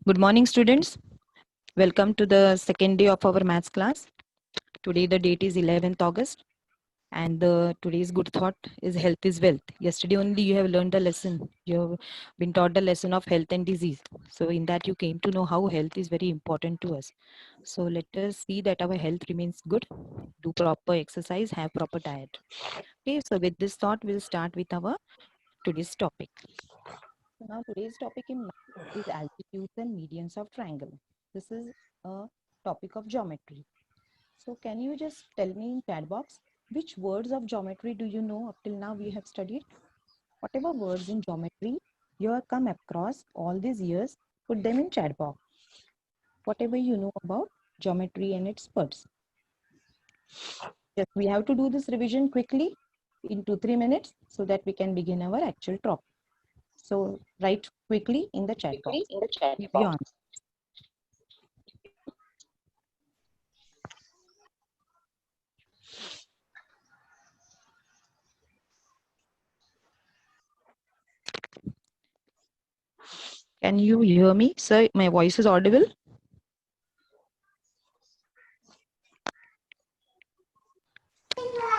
Good morning, students. Welcome to the second day of our maths class. Today the date is 11th August and today's good thought is health is wealth. Yesterday only you have learned the lesson. You have been taught the lesson of health and disease. So in that you came to know how health is very important to us. So let us see that our health remains good. Do proper exercise, have proper diet. Okay, so with this thought we'll start with our today's topic. So now today's topic in math is altitudes and medians of triangle. This is a topic of geometry. So can you just tell me in chat box which words of geometry do you know up till now we have studied? Whatever words in geometry you have come across all these years, put them in chat box. Whatever you know about geometry and its parts. Yes, we have to do this revision quickly in 2-3 minutes so that we can begin our actual topic. So write quickly in the chat box. Give your answer. Can you hear me, sir? My voice is audible?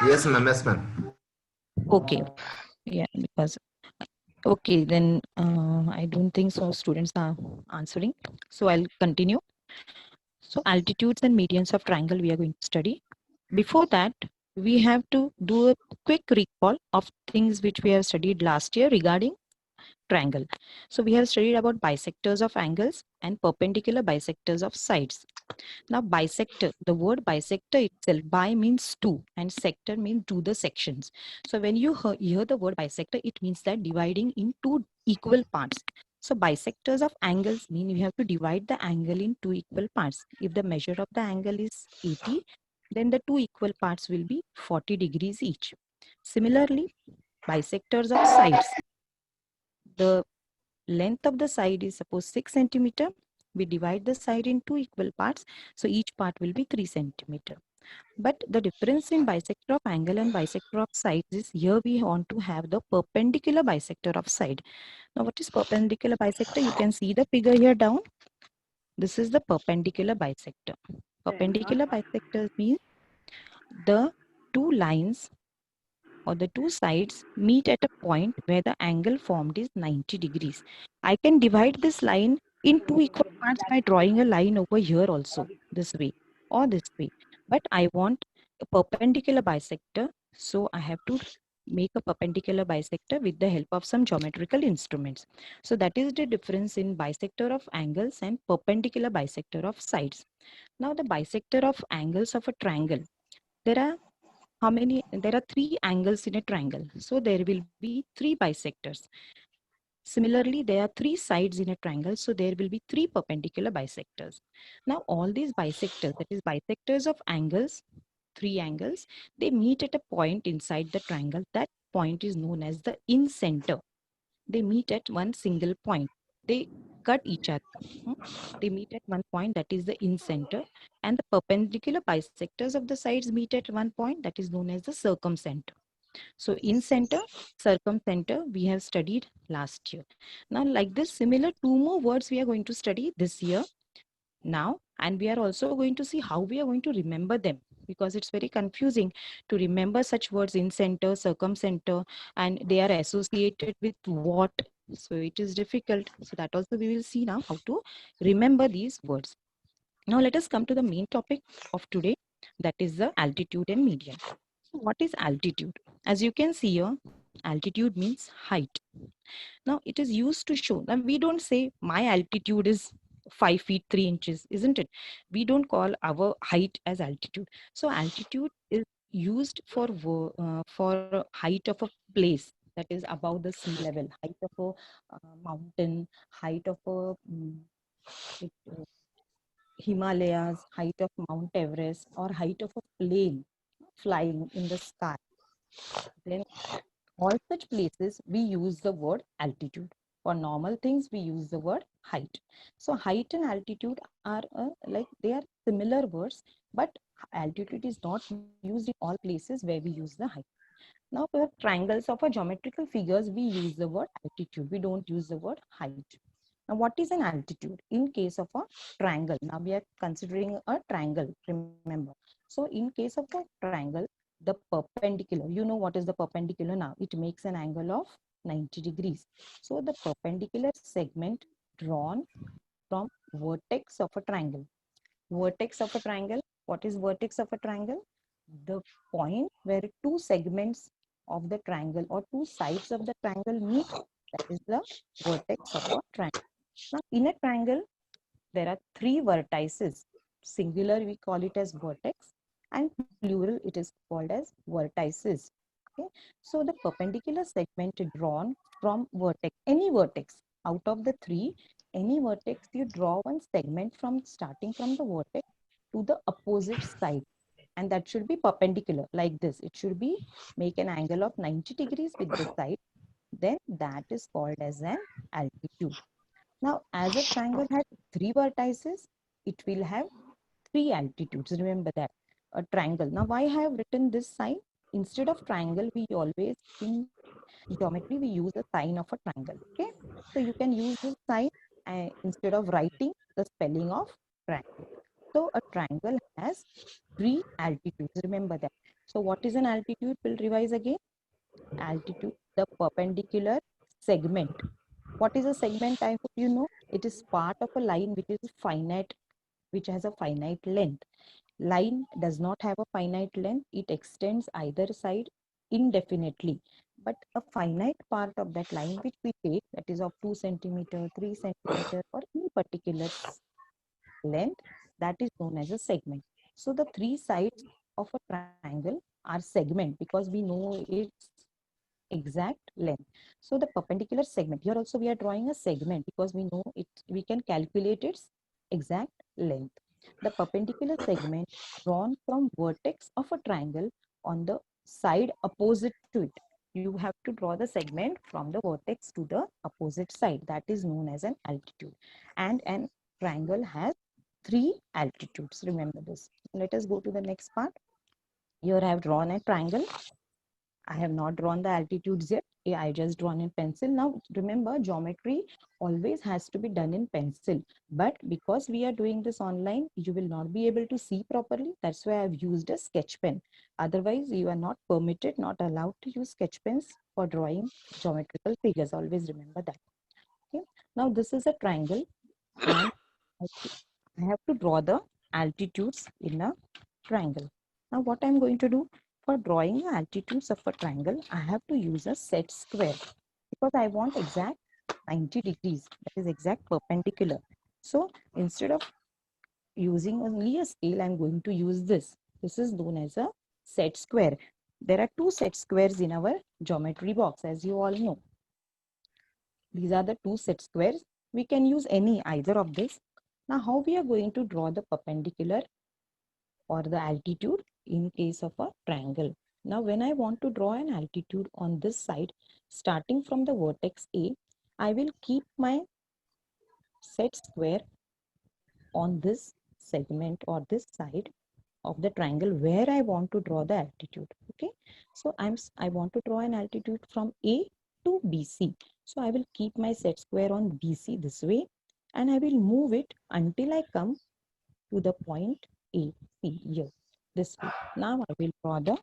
Yes, ma'am. Yes, ma'am. Okay. Yeah, because okay, then I don't think so. Students are answering. So I'll continue. So altitudes and medians of triangle we are going to study. Before that, we have to do a quick recall of things which we have studied last year regarding triangle. So we have studied about bisectors of angles and perpendicular bisectors of sides. Now bisector, the word bisector itself, bi means two and sector means do the sections. So when you hear the word bisector, it means that dividing in two equal parts. So bisectors of angles mean you have to divide the angle in two equal parts. If the measure of the angle is 80, then the two equal parts will be 40 degrees each. Similarly, bisectors of sides, the length of the side is suppose 6 centimeter. We divide the side in two equal parts. So each part will be 3 centimeter. But the difference in bisector of angle and bisector of sides is here we want to have the perpendicular bisector of side. Now what is perpendicular bisector? You can see the figure here down. This is the perpendicular bisector. Perpendicular bisector means the two lines or the two sides meet at a point where the angle formed is 90 degrees. I can divide this line in two equal parts by drawing a line over here also, this way or this way. But I want a perpendicular bisector, so I have to make a perpendicular bisector with the help of some geometrical instruments. So that is the difference in bisector of angles and perpendicular bisector of sides. Now the bisector of angles of a triangle. There are how many? There are three angles in a triangle. So there will be three bisectors. Similarly, there are three sides in a triangle. So there will be three perpendicular bisectors. Now, all these bisectors, that is bisectors of angles, three angles, they meet at a point inside the triangle. That point is known as the incenter. They meet at one single point. They cut each other. Hmm? They meet at one point, that is the incenter, and the perpendicular bisectors of the sides meet at one point, that is known as the circumcenter. So incenter, circumcenter, we have studied last year. Now, like this, similar two more words we are going to study this year now, and we are also going to see how we are going to remember them, because it's very confusing to remember such words in center, circumcenter, and they are associated with what. So it is difficult. So that also we will see now how to remember these words. Now let us come to the main topic of today, that is the altitude and median. So what is altitude? As you can see here, altitude means height. Now it is used to show. Now we don't say my altitude is 5 feet 3 inches, isn't it? We don't call our height as altitude. So altitude is used for height of a place, that is above the sea level, height of a mountain, height of a it, uh, Himalayas, height of Mount Everest, or height of a plane flying in the sky. Then all such places we use the word altitude. For normal things we use the word height. So height and altitude are like they are similar words, but altitude is not used in all places where we use the height. Now for triangles of a geometrical figures we use the word altitude. We don't use the word height. Now, what is an altitude in case of a triangle? Now we are considering a triangle, remember. So in case of a triangle, the perpendicular, you know what is the perpendicular now? It makes an angle of 90 degrees. So the perpendicular segment drawn from vertex of a triangle. Vertex of a triangle. What is vertex of a triangle? The point where two segments of the triangle or two sides of the triangle meet. That is the vertex of a triangle. Now, in a triangle, there are three vertices. Singular, we call it as vertex, and plural, it is called as vertices. Okay, so the perpendicular segment drawn from vertex, any vertex out of the three, any vertex you draw one segment from starting from the vertex to the opposite side, and that should be perpendicular like this. It should be make an angle of 90 degrees with the side. Then that is called as an altitude. Now, as a triangle has three vertices, it will have three altitudes. Remember that. A triangle. Now, why I have written this sign? Instead of triangle, we always, in geometry, we use a sign of a triangle. Okay. So, you can use this sign instead of writing the spelling of triangle. So, a triangle has three altitudes. Remember that. So, what is an altitude? We'll revise again. Altitude, the perpendicular segment. What is a segment? I hope you know. It is part of a line which is finite, which has a finite length. Line does not have a finite length. It extends either side indefinitely. But a finite part of that line which we take, that is of 2 centimeter, 3 centimeter, or any particular length, that is known as a segment. So the three sides of a triangle are segment because we know its exact length. So the perpendicular segment, here also we are drawing a segment because we know it, we can calculate its exact length. The perpendicular segment drawn from vertex of a triangle on the side opposite to it. You have to draw the segment from the vertex to the opposite side. That is known as an altitude. And an triangle has three altitudes. Remember this. Let us go to the next part. Here I have drawn a triangle. I have not drawn the altitudes yet. I just drawn in pencil. Now remember, geometry always has to be done in pencil. But because we are doing this online, you will not be able to see properly. That's why I've used a sketch pen. Otherwise, you are not permitted, not allowed to use sketch pens for drawing geometrical figures. Always remember that. Okay. Now this is a triangle, and I have to draw the altitudes in a triangle. Now what I'm going to do for drawing the altitudes of a triangle, I have to use a set square because I want exact 90 degrees, that is exact perpendicular. So instead of using only a scale, I'm going to use this. This is known as a set square. There are two set squares in our geometry box, as you all know. These are the two set squares. We can use any either of this. Now how we are going to draw the perpendicular or the altitude in case of a triangle. Now, when I want to draw an altitude on this side, starting from the vertex A, I will keep my set square on this segment or this side of the triangle where I want to draw the altitude. Okay, so I want to draw an altitude from A to BC. So I will keep my set square on BC this way, and I will move it until I come to the point A, C here, this way. Now I will draw the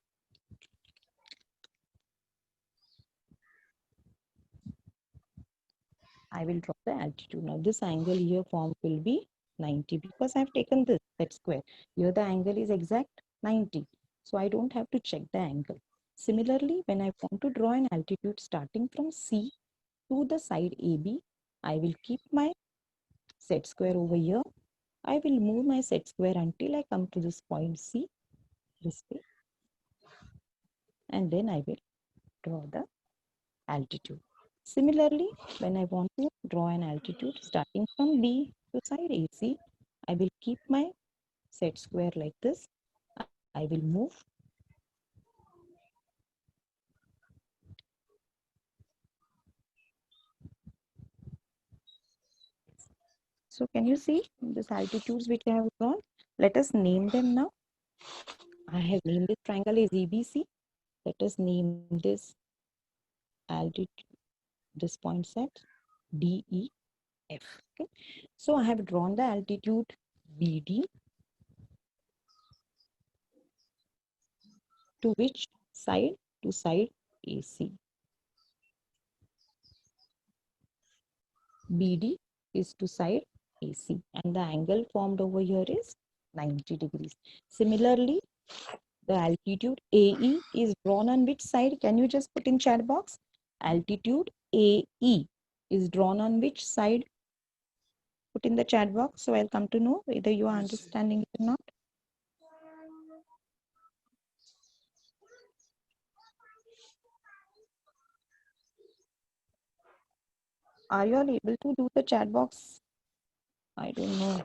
altitude. Now this angle here formed will be 90 because I've taken this set square. Here the angle is exact 90. So I don't have to check the angle. Similarly, when I want to draw an altitude starting from C to the side AB, I will keep my set square over here. I will move my set square until I come to this point C, this way, and then I will draw the altitude. Similarly, when I want to draw an altitude starting from B to side AC, I will keep my set square like this. I will move So can you see these altitudes which I have drawn? Let us name them now. I have named this triangle as ABC. Let us name this altitude, this point set DE. F. Okay, so I have drawn the altitude BD to which side? To side AC. BD is to side AC, and the angle formed over here is 90 degrees. Similarly, the altitude AE is drawn on which side? Can you just put in chat box? Altitude AE is drawn on which side? Put in the chat box so I'll come to know whether you are understanding it or not. Are you all able to do the chat box? I don't know.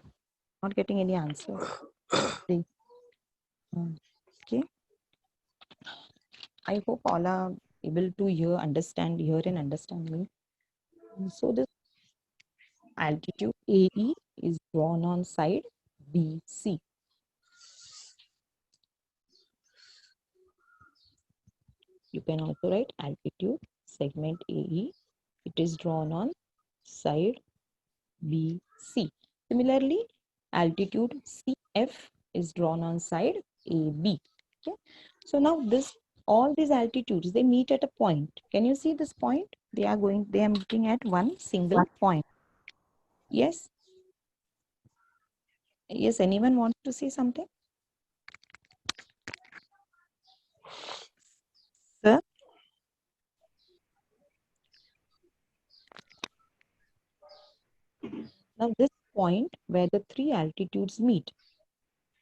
Not getting any answer. Okay. I hope all are able to hear and understand me. So this altitude AE is drawn on side BC. You can also write altitude segment AE. It is drawn on side BC. Similarly, altitude CF is drawn on side AB. Okay. So now all these altitudes, they meet at a point. Can you see this point? They are meeting at one single point. Yes. Yes, anyone wants to say something? Sir? Now this point where the three altitudes meet,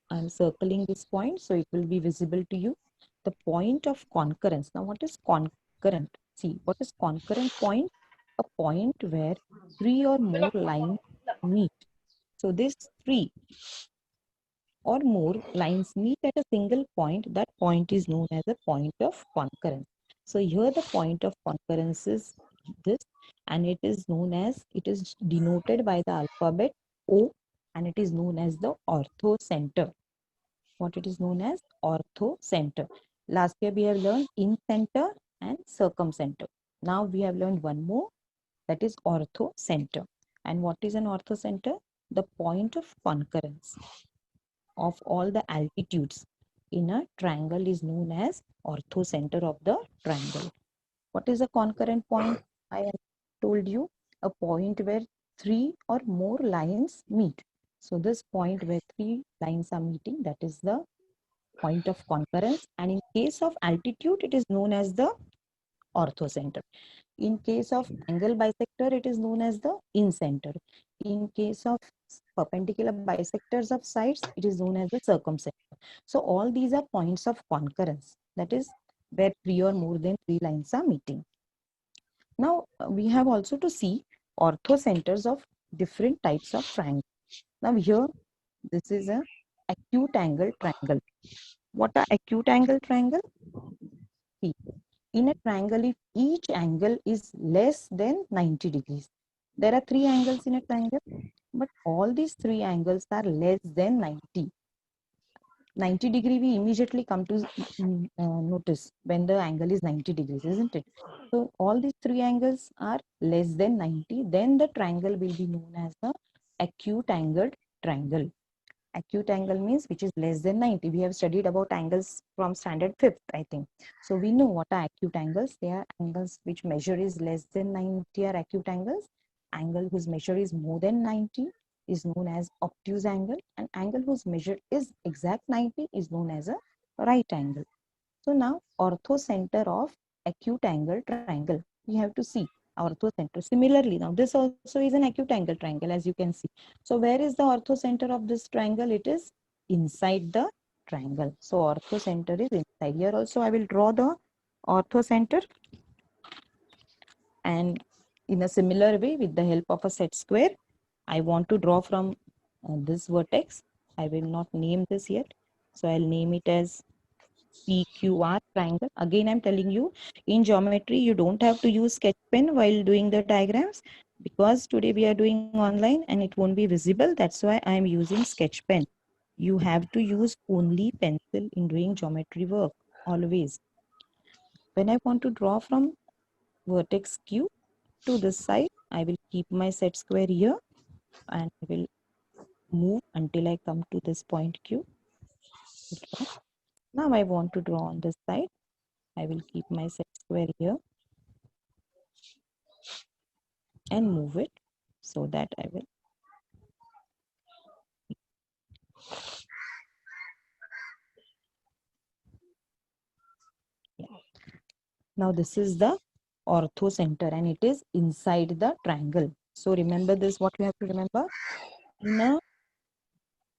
I'm circling this point so it will be visible to you. The point of concurrence. Now what is concurrent? See, what is concurrent point? A point where three or more lines meet. So this three or more lines meet at a single point. That point is known as a point of concurrence. So here the point of concurrence is this, and it is denoted by the alphabet O, and it is known as the orthocenter. What it is known as orthocenter. Last year we have learned in-center and circumcenter. Now we have learned one more, that is orthocenter. And what is an orthocenter? The point of concurrence of all the altitudes in a triangle is known as orthocenter of the triangle. What is a concurrent point? I have told you, a point where three or more lines meet. So this point where three lines are meeting, that is the point of concurrence, and in case of altitude it is known as the orthocenter. In case of angle bisector it is known as the incenter. In case of perpendicular bisectors of sides it is known as the circumcenter. So all these are points of concurrence, that is where three or more than three lines are meeting. Now we have also to see orthocenters of different types of triangle. Now here this is a acute angle triangle. What are acute angle triangle? See, in a triangle, if each angle is less than 90 degrees, there are three angles in a triangle, but all these three angles are less than 90. 90 degree we immediately come to notice when the angle is 90 degrees, isn't it? So all these three angles are less than 90, then the triangle will be known as the acute angled triangle. Acute angle means which is less than 90. We have studied about angles from standard 5th, I think. So we know what are acute angles. They are angles which measure is less than 90 are acute angles. Angle whose measure is more than 90 is known as obtuse angle, and angle whose measure is exact 90 is known as a right angle. So now orthocenter of acute angle triangle. We have to see orthocenter. Similarly, now this also is an acute angle triangle, as you can see. So where is the orthocenter of this triangle? It is inside the triangle. So orthocenter is inside. Here also I will draw the orthocenter, and in a similar way with the help of a set square, I want to draw from this vertex. I will not name this yet. So I'll name it as PQR triangle. Again, I'm telling you, in geometry, you don't have to use sketch pen while doing the diagrams, because today we are doing online and it won't be visible. That's why I'm using sketch pen. You have to use only pencil in doing geometry work, always. When I want to draw from vertex Q to this side, I will keep my set square here and I will move until I come to this point Q. Now I want to draw on this side. I will keep my set square here and move it so that I will. Yeah. Now this is the ortho center and it is inside the triangle. So remember this, what you have to remember. In a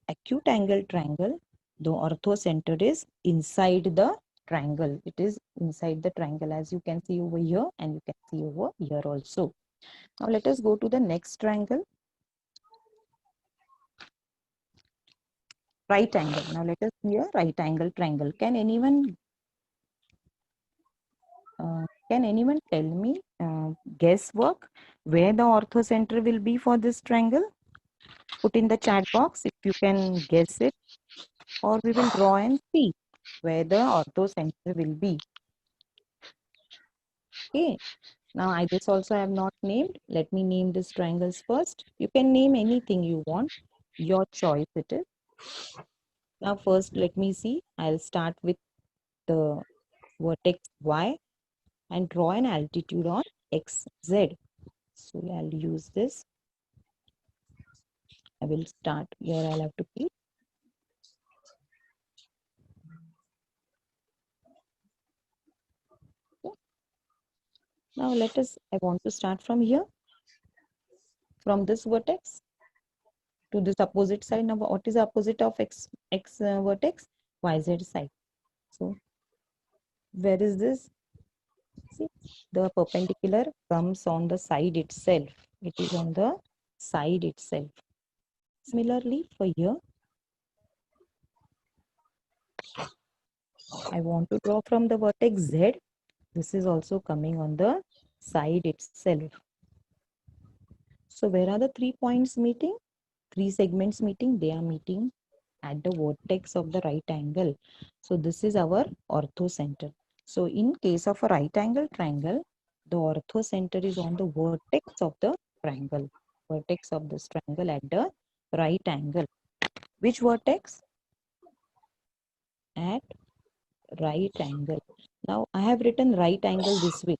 acute angle triangle, the ortho center is inside the triangle. It is inside the triangle, as you can see over here and you can see over here also. Now let us go to the next triangle. Right angle. Now let us see a right angle triangle. Can anyone tell me guesswork where the ortho center will be for this triangle? Put in the chat box if you can guess it, or we will draw and see where the ortho center will be. Okay. Now this also I have not named. Let me name these triangles first. You can name anything you want. Your choice it is. Now first let me see. I'll start with the vertex Y and draw an altitude on XZ. So I'll use this. I will start here. I'll have to keep. Now I want to start from here, from this vertex to this opposite side. Now what is the opposite of X vertex? YZ side. So where is this? See, the perpendicular comes on the side itself. It is on the side itself. Similarly for here, I want to draw from the vertex Z. This is also coming on the side itself. So where are the 3 points meeting? 3 segments meeting? They are meeting at the vertex of the right angle. So this is our ortho center. So in case of a right angle triangle, the ortho center is on the vertex of the triangle. Vertex of this triangle at the right angle. Which vertex? At right angle. Now I have written right angle this way.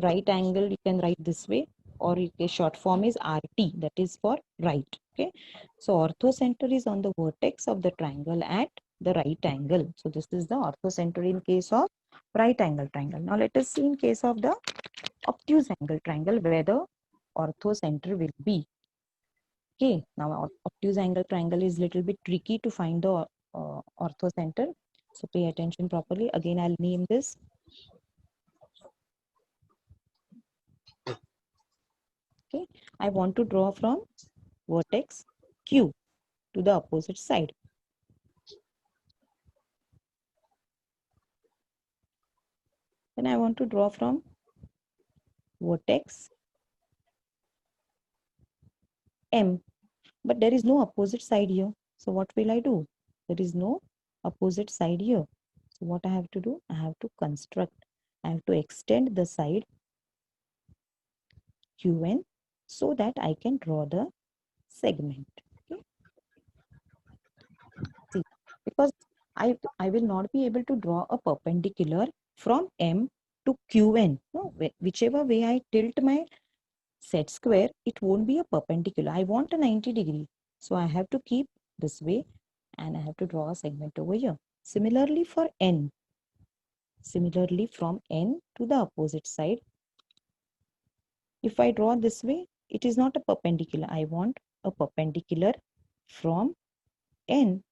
Right angle you can write this way, or short form is RT, that is for right. Okay, so ortho center is on the vertex of the triangle at the right angle. So this is the ortho center in case of right angle triangle. Now let us see in case of the obtuse angle triangle where the ortho center will be. Okay, now obtuse angle triangle is little bit tricky to find the ortho center. So pay attention properly. Again, I'll name this. Okay, I want to draw from vertex Q to the opposite side. Then I want to draw from vertex M, but there is no opposite side here. So what will I do? There is no opposite side here. So what I have to do? I have to construct. I have to extend the side QN so that I can draw the segment. Okay. See, because I will not be able to draw a perpendicular from M to QN. No, whichever way I tilt my set square, it won't be a perpendicular. I want a 90 degree. So I have to keep this way and I have to draw a segment over here. Similarly for N. Similarly from N to the opposite side. If I draw this way, it is not a perpendicular. I want a perpendicular from N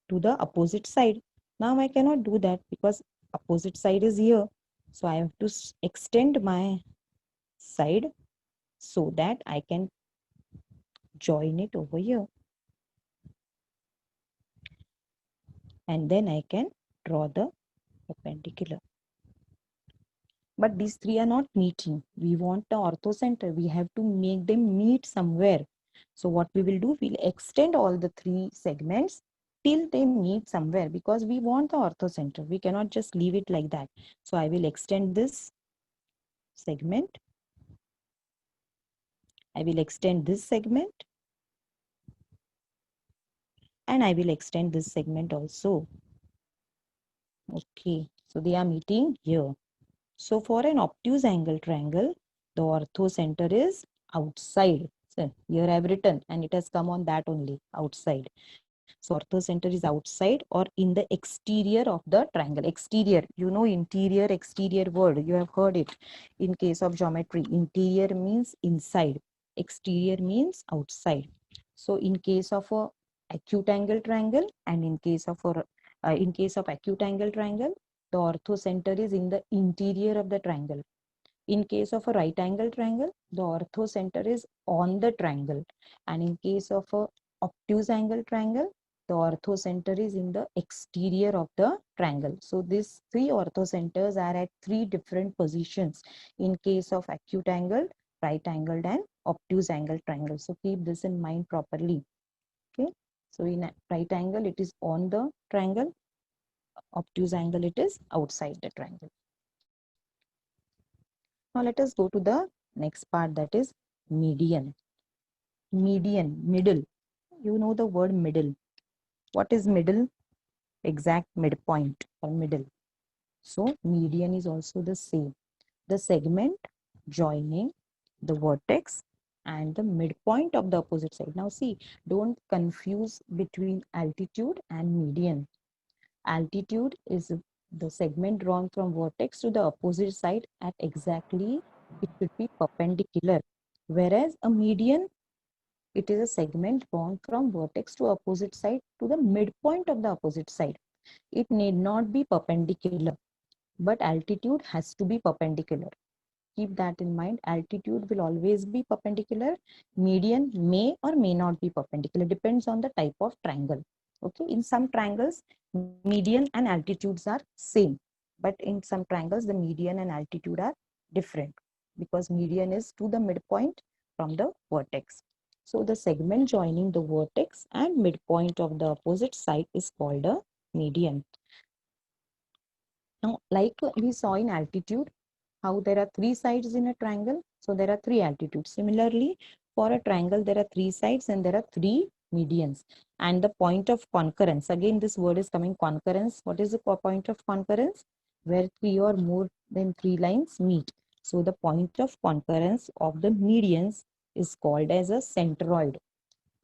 to the opposite side. Now I cannot do that because opposite side is here. So I have to extend my side so that I can join it over here. And then I can draw the perpendicular. But these three are not meeting. We want the ortho center. We have to make them meet somewhere. So what we will do, we'll extend all the 3 segments till they meet somewhere, because we want the orthocenter. We cannot just leave it like that. So I will extend this segment. I will extend this segment, and I will extend this segment also. Okay, so they are meeting here. So for an obtuse angle triangle, the orthocenter is outside. So here I have written, and it has come on that only, outside. So orthocenter is outside or in the exterior of the triangle. Exterior, you know, interior, exterior word. You have heard it in case of geometry. Interior means inside. Exterior means outside. So in case of a acute angle triangle, and in case of acute angle triangle, the orthocenter is in the interior of the triangle. In case of a right angle triangle, the orthocenter is on the triangle. And in case of a obtuse angle triangle, the orthocenter is in the exterior of the triangle. So these three orthocenters are at three different positions in case of acute angle, right angled, and obtuse angle triangle. So keep this in mind properly. Okay. So in a right angle, it is on the triangle. Obtuse angle, it is outside the triangle. Now let us go to the next part, that is median. Median, middle. You know the word middle. What is middle? Exact midpoint or middle. So median is also the same. The segment joining the vertex and the midpoint of the opposite side. Now see, don't confuse between altitude and median. Altitude is the segment drawn from vertex to the opposite side at exactly, it should be perpendicular. Whereas a median, it is a segment drawn from vertex to opposite side to the midpoint of the opposite side. It need not be perpendicular, but altitude has to be perpendicular. Keep that in mind. Altitude will always be perpendicular. Median may or may not be perpendicular, depends on the type of triangle. Okay, in some triangles, median and altitudes are same, but in some triangles, the median and altitude are different, because median is to the midpoint from the vertex. So the segment joining the vertex and midpoint of the opposite side is called a median. Now, like we saw in altitude, how there are three sides in a triangle. So there are three altitudes. Similarly, for a triangle, there are three sides and there are three medians. And the point of concurrence, again, this word is coming, concurrence. What is the point of concurrence? Where three or more than three lines meet. So the point of concurrence of the medians is called as a centroid.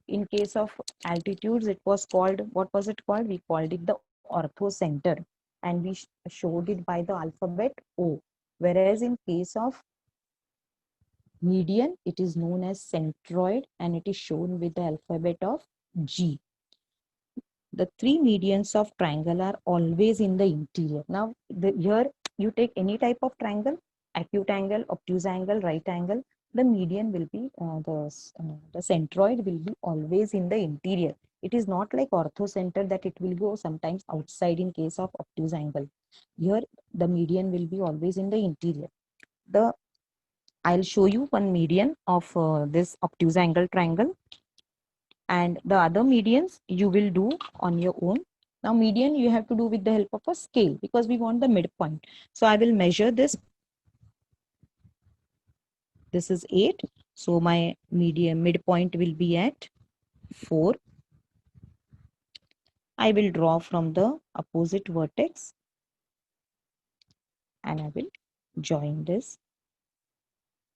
In case of altitudes, it was called, what was it called? We called it the orthocenter, and we showed it by the alphabet O. Whereas in case of median, it is known as centroid, and it is shown with the alphabet of G. The three medians of triangle are always in the interior. Now, here you take any type of triangle, acute angle, obtuse angle, right angle, the median will be, the centroid will be always in the interior. It is not like orthocenter that it will go sometimes outside in case of obtuse angle. Here, the median will be always in the interior. I'll show you one median of this obtuse angle triangle, and the other medians you will do on your own. Now median you have to do with the help of a scale, because we want the midpoint. So I will measure this. This is 8. So my median midpoint will be at 4. I will draw from the opposite vertex and I will join this.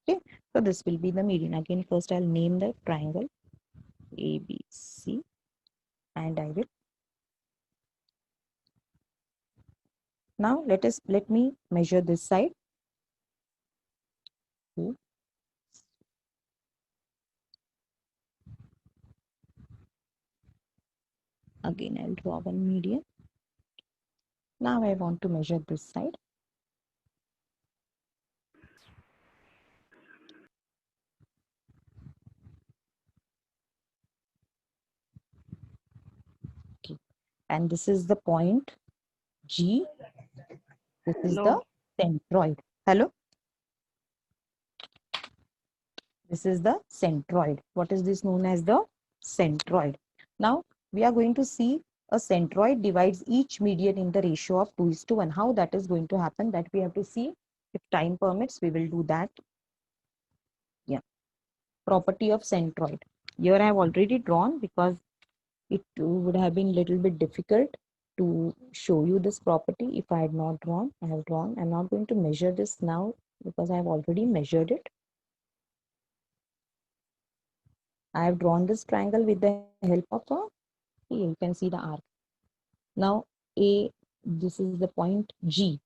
Okay, so this will be the median. Again, first I'll name the triangle ABC, and I will. Now let me measure this side. Again, I'll draw one median. Now I want to measure this side. Okay. And this is the point G. This is the centroid. Hello? This is the centroid. What is this known as? The centroid. Now we are going to see a centroid divides each median in the ratio of 2:1. How that is going to happen, that we have to see. If time permits, we will do that. Yeah. Property of centroid. Here I have already drawn because it would have been little bit difficult to show you this property if I had not drawn. I have drawn. I'm not going to measure this now because I have already measured it. I have drawn this triangle with the help of a, you can see the arc. Now this is the point G.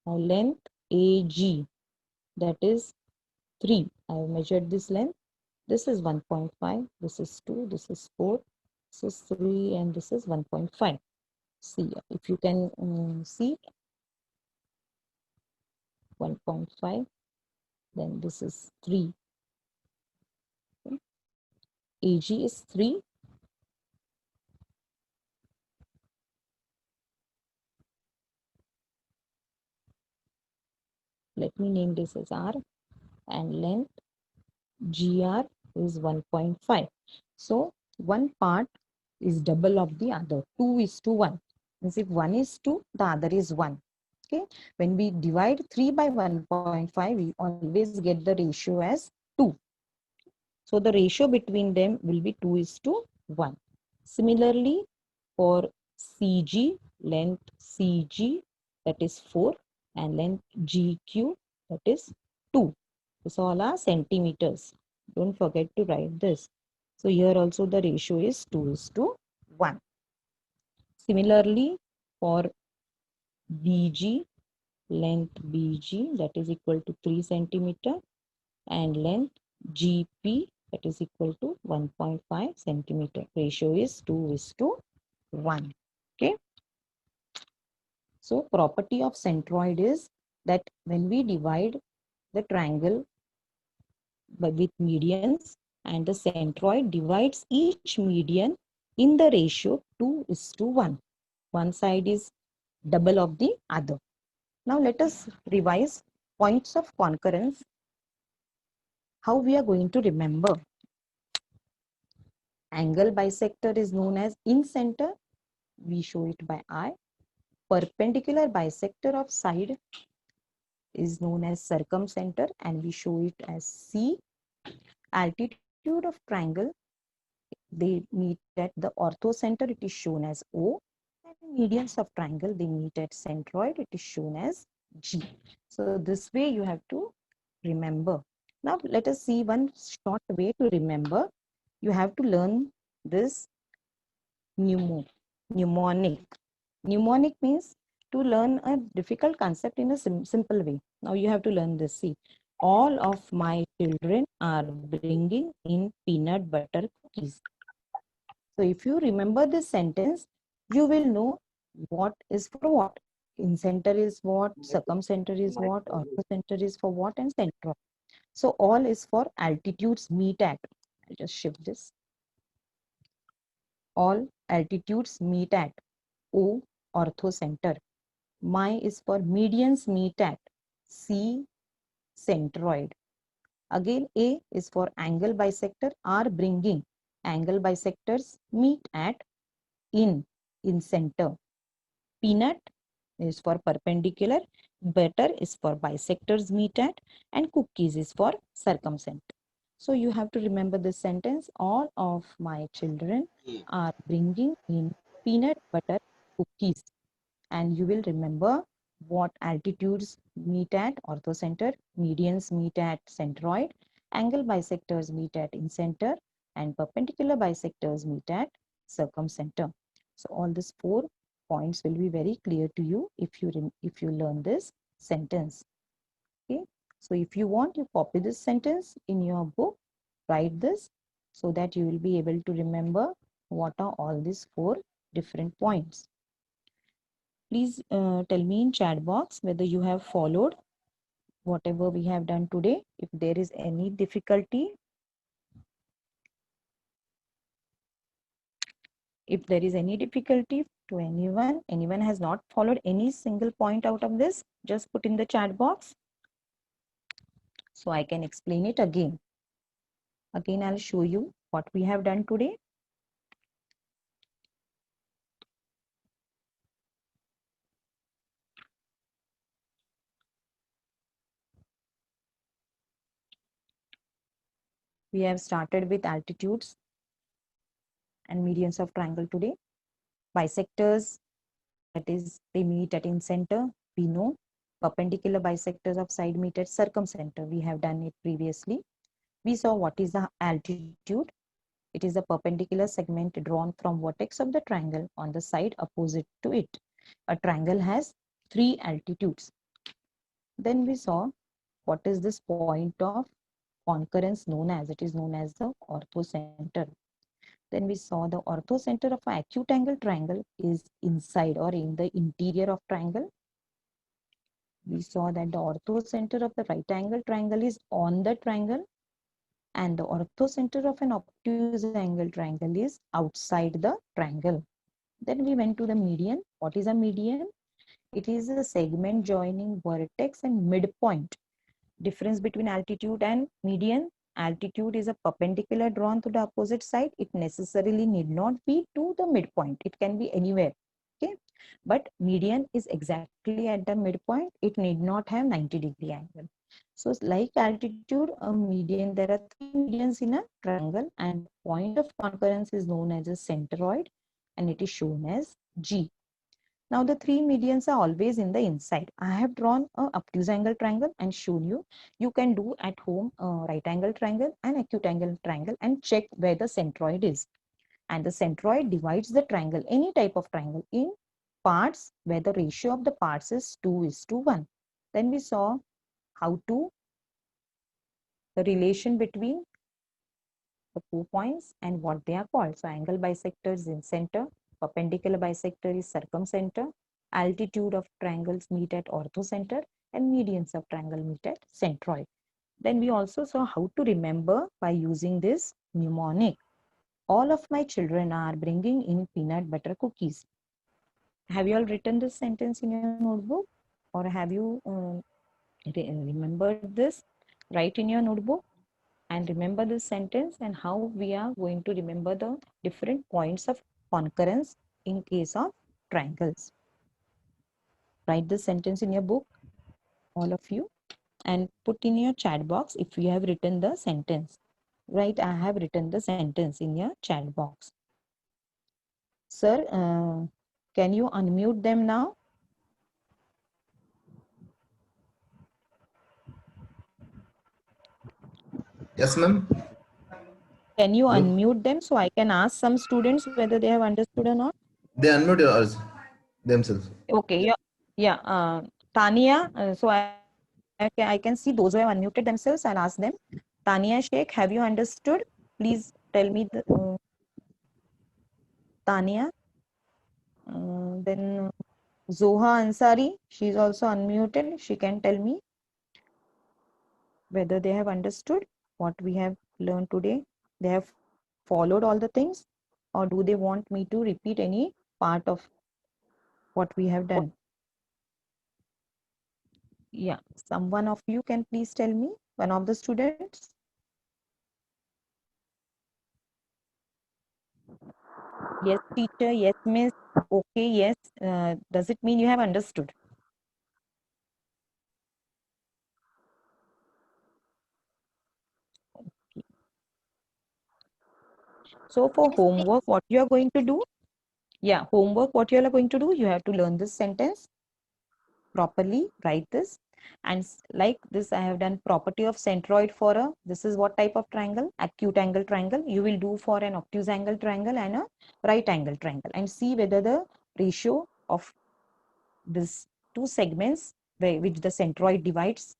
Now length AG, that is 3. I have measured this length. This is 1.5, this is 2, this is 4, this is 3, and this is 1.5. See, if you can see 1.5, then this is 3. Okay. AG is 3. Let me name this as R, and length GR is 1.5. So one part is double of the other. 2:1. Means if one is 2, the other is 1. Okay. When we divide 3 by 1.5, we always get the ratio as 2. So the ratio between them will be 2:1. Similarly, for CG, length CG, that is 4, and length GQ, that is 2. This all are centimeters. Don't forget to write this. So here also the ratio is 2:1. Similarly, for BG, length BG, that is equal to 3 centimeter, and length GP, that is equal to 1.5 centimeter. Ratio is 2:1. Okay. So property of centroid is that when we divide the triangle with medians, and the centroid divides each median in the ratio 2:1. One side is double of the other. Now let us revise points of concurrence. How we are going to remember. Angle bisector is known as in center. We show it by I. Perpendicular bisector of side is known as circumcenter, and we show it as C. Altitude of triangle, they meet at the orthocenter, it is shown as O. And medians of triangle, they meet at centroid, it is shown as G. So this way you have to remember. Now let us see one short way to remember. You have to learn this mnemonic. Mnemonic means to learn a difficult concept in a simple way. Now you have to learn this. See, all of my children are bringing in peanut butter cookies. So if you remember this sentence, you will know what is for what. In center is what, circumcenter is what, orthocenter is for what, and centroid. So all is for altitudes meet at. I'll just shift this. All altitudes meet at O, orthocenter. My is for medians meet at C, centroid. Again, A is for angle bisector, R bringing angle bisectors meet at in center. Peanut is for perpendicular, butter is for bisectors meet at, and cookies is for circumcenter. So you have to remember this sentence. All of my children are bringing in peanut butter cookies. And you will remember what altitudes meet at orthocenter, medians meet at centroid, angle bisectors meet at incenter, and perpendicular bisectors meet at circumcenter. So all these 4 points will be very clear to you if you learn this sentence. Okay. So if you want, you copy this sentence in your book, write this so that you will be able to remember what are all these 4 different points. Please tell me in chat box whether you have followed whatever we have done today. If there is any difficulty, to anyone has not followed any single point out of this, just put in the chat box so I can explain it again. Again, I'll show you what we have done today. We have started with altitudes and medians of triangle today. Bisectors, that is, they meet at in center, we know. Perpendicular bisectors of side meet at circumcenter. We have done it previously. We saw what is the altitude. It is a perpendicular segment drawn from vertex of the triangle on the side opposite to it. A triangle has three altitudes. Then we saw what is this point of concurrence known as. It is known as the orthocenter. Then we saw the orthocenter of an acute angle triangle is inside or in the interior of triangle. We saw that the orthocenter of the right angle triangle is on the triangle, and the orthocenter of an obtuse angle triangle is outside the triangle. Then we went to the median. What is a median? It is a segment joining vertex and midpoint. Difference between altitude and median. Altitude is a perpendicular drawn to the opposite side. It necessarily need not be to the midpoint. It can be anywhere. Okay, but median is exactly at the midpoint. It need not have 90-degree angle. So like altitude, a median, there are three medians in a triangle, and point of concurrence is known as a centroid, and it is shown as G. Now the three medians are always in the inside. I have drawn a obtuse angle triangle and shown you. You can do at home a right angle triangle and acute angle triangle and check where the centroid is. And the centroid divides the triangle, any type of triangle, in parts where the ratio of the parts is 2:1. Then we saw how to the relation between the 2 points and what they are called. So angle bisector is in center, perpendicular bisector is circumcenter, altitude of triangles meet at orthocenter, and medians of triangle meet at centroid. Then we also saw how to remember by using this mnemonic. All of my children are bringing in peanut butter cookies. Have you all written this sentence in your notebook, or have you remembered this? Write in your notebook and remember this sentence and how we are going to remember the different points of concurrence in case of triangles. Write this sentence in your book, all of you, and put in your chat box if you have written the sentence. Right, I have written the sentence in your chat box. Sir, can you unmute them now? Yes, ma'am. Can you Hello? unmute them so I can ask some students whether they have understood or not? They unmute us themselves. Okay, yeah. Tania, so I can see those who have unmuted themselves. I'll ask them. Tania Sheikh, have you understood? Please tell me the Tania. Then Zoha Ansari, she's also unmuted. She can tell me whether they have understood what we have learned today. They have followed all the things, or do they want me to repeat any part of what we have done? Yeah, someone of you can please tell me, one of the students. Yes, teacher. Yes, miss. Okay, yes. Does it mean you have understood? Okay. So for homework, what you are going to do? Yeah, homework, what you are going to do? You have to learn this sentence properly, write this. And like this, I have done property of centroid for a, this is what type of triangle? Acute angle triangle. You will do for an obtuse angle triangle and a right angle triangle, and see whether the ratio of this two segments which the centroid divides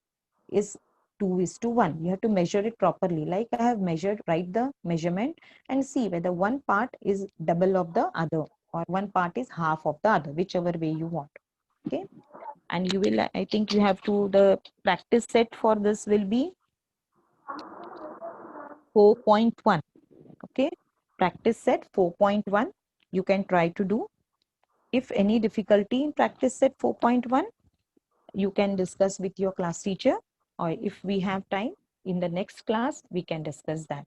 is 2:1. You have to measure it properly. Like I have measured, write the measurement and see whether one part is double of the other or one part is half of the other, whichever way you want. Okay. And you will, I think you have to, the practice set for this will be 4.1. Okay. Practice set 4.1. You can try to do. If any difficulty in practice set 4.1, you can discuss with your class teacher, or if we have time in the next class, we can discuss that.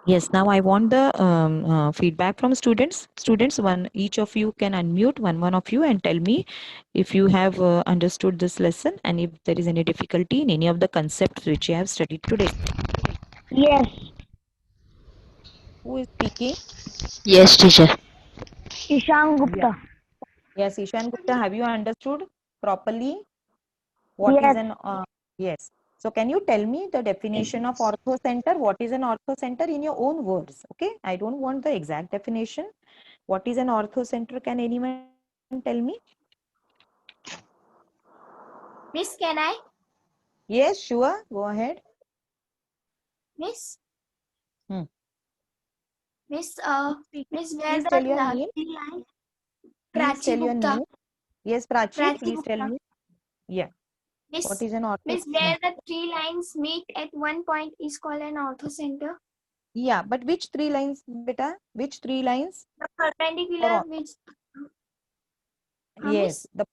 Yes, now I want the feedback from students. Students, each of you can unmute one of you and tell me if you have understood this lesson and if there is any difficulty in any of the concepts which you have studied today. Yes. Who is speaking? Yes, teacher. Ishan Yeah. Gupta. Yes, Ishan Gupta, have you understood properly what is Yes. an yes. So can you tell me the definition of ortho center? What is an ortho center in your own words? Okay, I don't want the exact definition. What is an ortho center? Can anyone tell me? Miss, can I? Yes, sure. Go ahead. Miss? Hmm. Miss, Speak. Miss, where Please the tell your name. three lines? Please Prachi tell your Gupta. name. Yes, Prachi, Prachi please tell Gupta. me. Yeah. What Miss, is an ortho? Miss, where the three lines meet at one point is called an ortho center. Yeah, but which three lines, beta? Which three lines? The perpendicular which Yes, Miss? the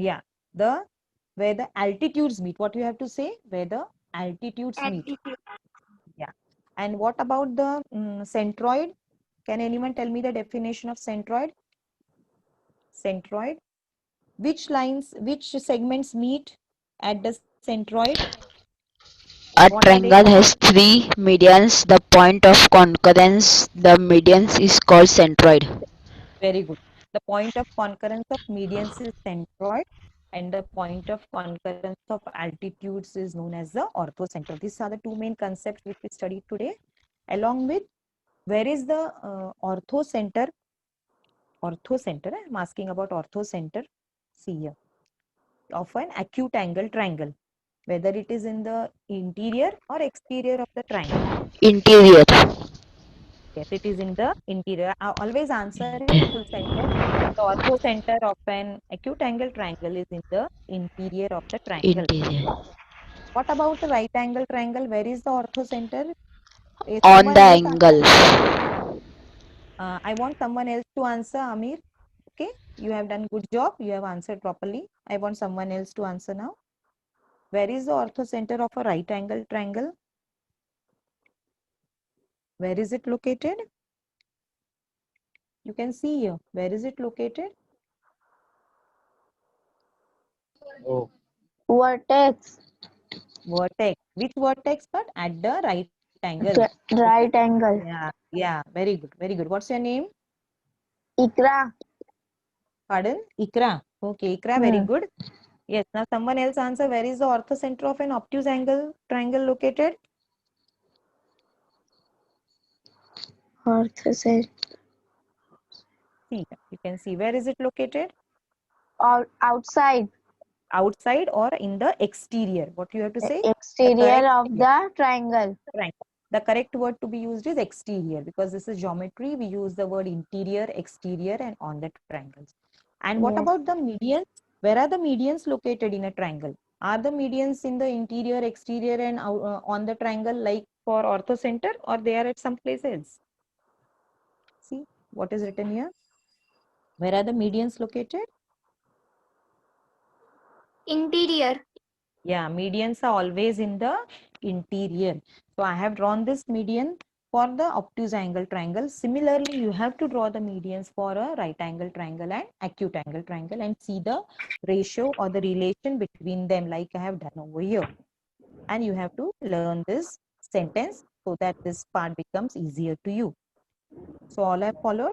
yeah, the where the altitudes meet. What you have to say? Where the altitudes meet. Altitude. Yeah. And what about the centroid? Can anyone tell me the definition of centroid? Centroid. Which lines, which segments meet at the centroid? A What are they triangle called? has three medians. The point of concurrence, the medians, is called centroid. Very good. The point of concurrence of medians is centroid, and the point of concurrence of altitudes is known as the orthocenter. These are the two main concepts which we studied today. Along with, where is the orthocenter? Orthocenter, I'm asking about orthocenter. See here, of an acute angle triangle, whether it is in the interior or exterior of the triangle. Interior. Yes, it is in the interior. I always answer in full sentence. The ortho center of an acute angle triangle is in the interior of the triangle. Interior. What about the right angle triangle? Where is the ortho center? Is On someone the else answer? angle. I want someone else to answer, Amir. Okay, you have done good job. You have answered properly. I want someone else to answer now. Where is the ortho center of a right angle triangle? Where is it located? You can see here. Where is it located? Oh, Vertex. Vertex. Which vertex? But at the right angle. Okay. Right angle. Yeah. Very good. Very good. What's your name? Ikra. Pardon? Ikra. Okay, Ikra. Very good. Yes. Now someone else answer. Where is the orthocenter of an obtuse angle triangle located? Orthocenter. See. You can see. Where is it located? Outside. Outside or in the exterior? What you have to say? The Exterior correct. of the triangle. Right. The correct word to be used is exterior, because this is geometry. We use the word interior, exterior, and on the triangles. And what Yes. about the medians? Where are the medians located in a triangle? Are the medians in the interior, exterior, and on the triangle like for orthocenter, or they are at some place else? See what is written here. Where are the medians located? Interior. Yeah, medians are always in the interior. So I have drawn this median for the obtuse angle triangle. Similarly, you have to draw the medians for a right angle triangle and acute angle triangle and see the ratio or the relation between them like I have done over here. And you have to learn this sentence so that this part becomes easier to you. So all I have followed.